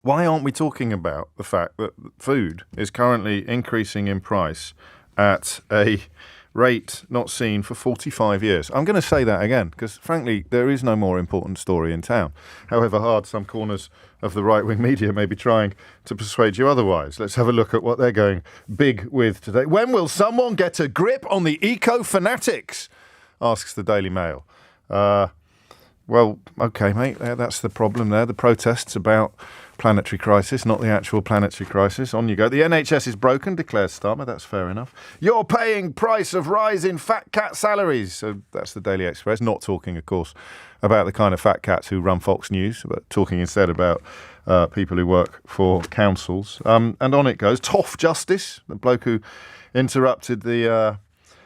Why aren't we talking about the fact that food is currently increasing in price at a rate not seen for 45 years? I'm going to say that again because, frankly, there is no more important story in town, however hard some corners of the right-wing media may be trying to persuade you otherwise. Let's have a look at what they're going big with today. When will someone get a grip on the eco-fanatics? Asks the Daily Mail. Well, OK, mate, that's the problem there. The protests about planetary crisis, not the actual planetary crisis. On you go. The NHS is broken, declares Starmer. That's fair enough. You're paying price of rise in fat cat salaries. So that's the Daily Express. Not talking, of course, about the kind of fat cats who run Fox News, but talking instead about people who work for councils. And on it goes. Toff Justice, the bloke who interrupted the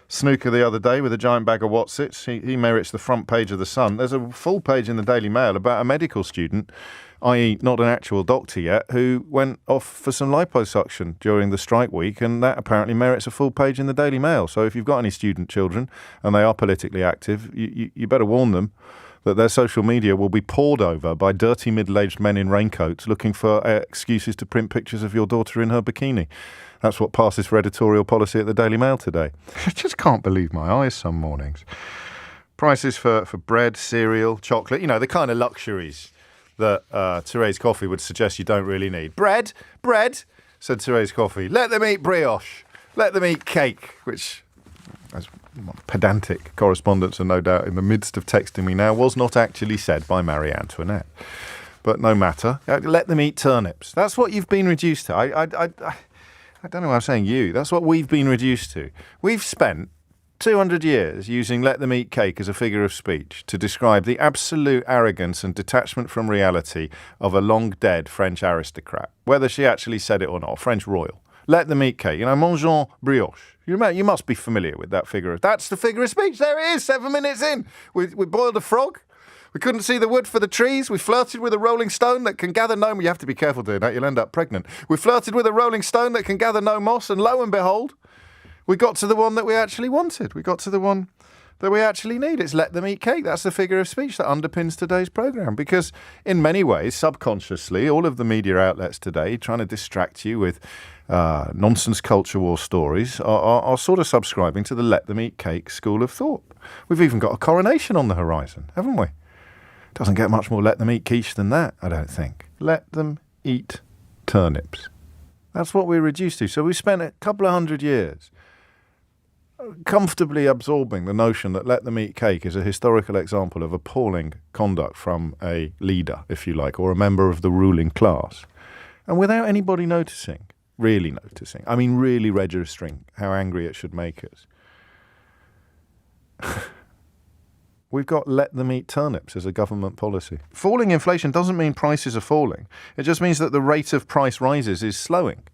snooker the other day with a giant bag of Wotsits. He merits the front page of The Sun. There's a full page in the Daily Mail about a medical student, i.e. not an actual doctor yet, who went off for some liposuction during the strike week, and that apparently merits a full page in the Daily Mail. So if you've got any student children and they are politically active, you better warn them that their social media will be pored over by dirty middle-aged men in raincoats looking for excuses to print pictures of your daughter in her bikini. That's what passes for editorial policy at the Daily Mail today. I just can't believe my eyes some mornings. Prices for bread, cereal, chocolate, the kind of luxuries that Therese Coffey would suggest you don't really need. Bread, said Therese Coffey. Let them eat brioche. Let them eat cake, which, as pedantic correspondents are no doubt in the midst of texting me now, was not actually said by Marie Antoinette. But no matter. Let them eat turnips. That's what you've been reduced to. I don't know why I'm saying you. That's what we've been reduced to. We've spent 200 years using let them eat cake as a figure of speech to describe the absolute arrogance and detachment from reality of a long-dead French aristocrat, whether she actually said it or not, French royal. Let them eat cake. Mangeons brioche. You must be familiar with that figure. That's the figure of speech. There it is, 7 minutes in. We boiled a frog. We couldn't see the wood for the trees. We flirted with a rolling stone that can gather no... You have to be careful doing that. You'll end up pregnant. We flirted with a rolling stone that can gather no moss. And lo and behold, we got to the one that we actually wanted. We got to the one that we actually need. It's let them eat cake. That's the figure of speech that underpins today's programme. Because in many ways, subconsciously, all of the media outlets today trying to distract you with nonsense culture war stories are sort of subscribing to the let them eat cake school of thought. We've even got a coronation on the horizon, haven't we? Doesn't get much more let them eat quiche than that, I don't think. Let them eat turnips. That's what we're reduced to. So we spent a couple of 100 years comfortably absorbing the notion that let them eat cake is a historical example of appalling conduct from a leader, if you like, or a member of the ruling class. And without anybody noticing, really noticing, really registering how angry it should make us. We've got let them eat turnips as a government policy. Falling inflation doesn't mean prices are falling. It just means that the rate of price rises is slowing.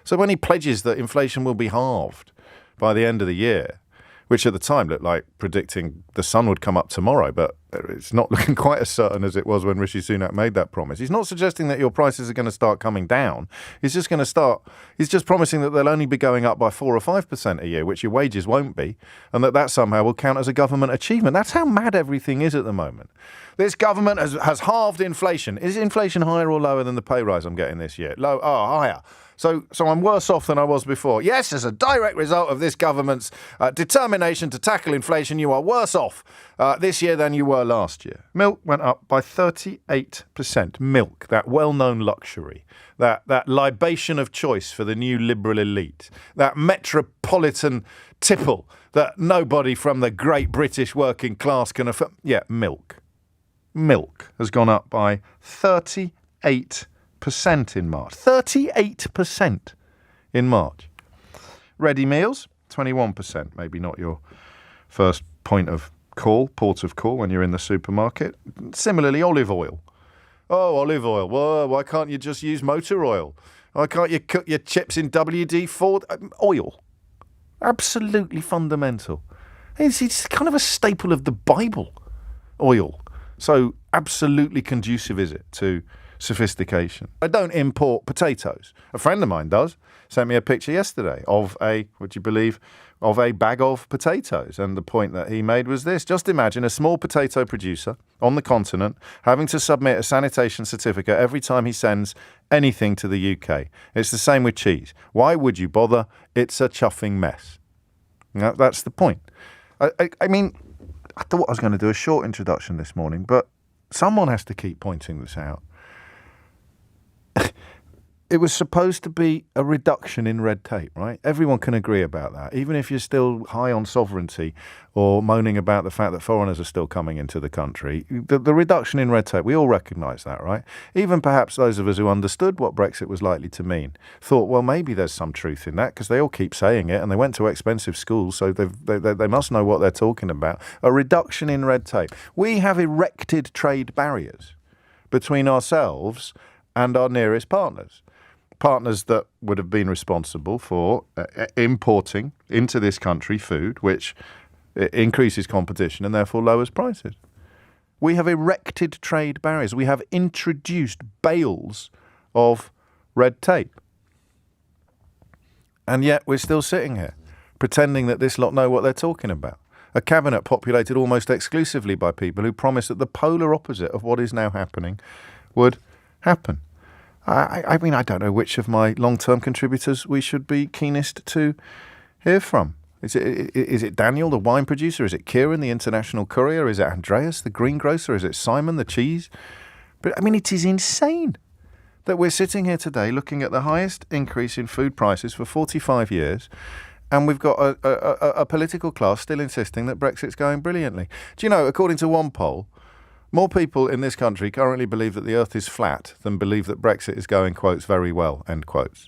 So when he pledges that inflation will be halved by the end of the year, which at the time looked like predicting the sun would come up tomorrow, but it's not looking quite as certain as it was when Rishi Sunak made that promise. He's not suggesting that your prices are going to start coming down. He's just promising that they'll only be going up by 4 or 5% a year, which your wages won't be, and that somehow will count as a government achievement. That's how mad everything is at the moment. This government has halved inflation. Is inflation higher or lower than the pay rise I'm getting this year? Higher. So I'm worse off than I was before. Yes, as a direct result of this government's determination to tackle inflation, you are worse off this year than you were last year. Milk went up by 38%. Milk, that well-known luxury, that libation of choice for the new liberal elite, that metropolitan tipple that nobody from the great British working class can afford. Yeah, milk. Milk has gone up by 38% in March. 38% in March. Ready meals, 21%. Maybe not your first port of call when you're in the supermarket. Similarly, olive oil. Oh, olive oil. Well, why can't you just use motor oil? Why can't you cook your chips in WD-40? Oil. Absolutely fundamental. It's kind of a staple of the Bible. Oil. So absolutely conducive is it to sophistication. I don't import potatoes. A friend of mine does. Sent me a picture yesterday of would you believe, of a bag of potatoes. And the point that he made was this. Just imagine a small potato producer on the continent having to submit a sanitation certificate every time he sends anything to the UK. It's the same with cheese. Why would you bother? It's a chuffing mess. That's the point. I mean, I thought I was going to do a short introduction this morning, but someone has to keep pointing this out. It was supposed to be a reduction in red tape, right? Everyone can agree about that. Even if you're still high on sovereignty or moaning about the fact that foreigners are still coming into the country, the reduction in red tape, we all recognise that, right? Even perhaps those of us who understood what Brexit was likely to mean thought, well, maybe there's some truth in that because they all keep saying it and they went to expensive schools, so they must know what they're talking about. A reduction in red tape. We have erected trade barriers between ourselves and our nearest partners. Partners that would have been responsible for importing into this country food, which increases competition and therefore lowers prices. We have erected trade barriers. We have introduced bales of red tape. And yet we're still sitting here pretending that this lot know what they're talking about. A cabinet populated almost exclusively by people who promised that the polar opposite of what is now happening would happen. I mean, I don't know which of my long-term contributors we should be keenest to hear from. Is it Daniel, the wine producer? Is it Kieran, the international courier? Is it Andreas, the greengrocer? Is it Simon, the cheese? But, I mean, it is insane that we're sitting here today looking at the highest increase in food prices for 45 years, and we've got a political class still insisting that Brexit's going brilliantly. Do you know, according to one poll, more people in this country currently believe that the earth is flat than believe that Brexit is going, quotes, very well, end quotes.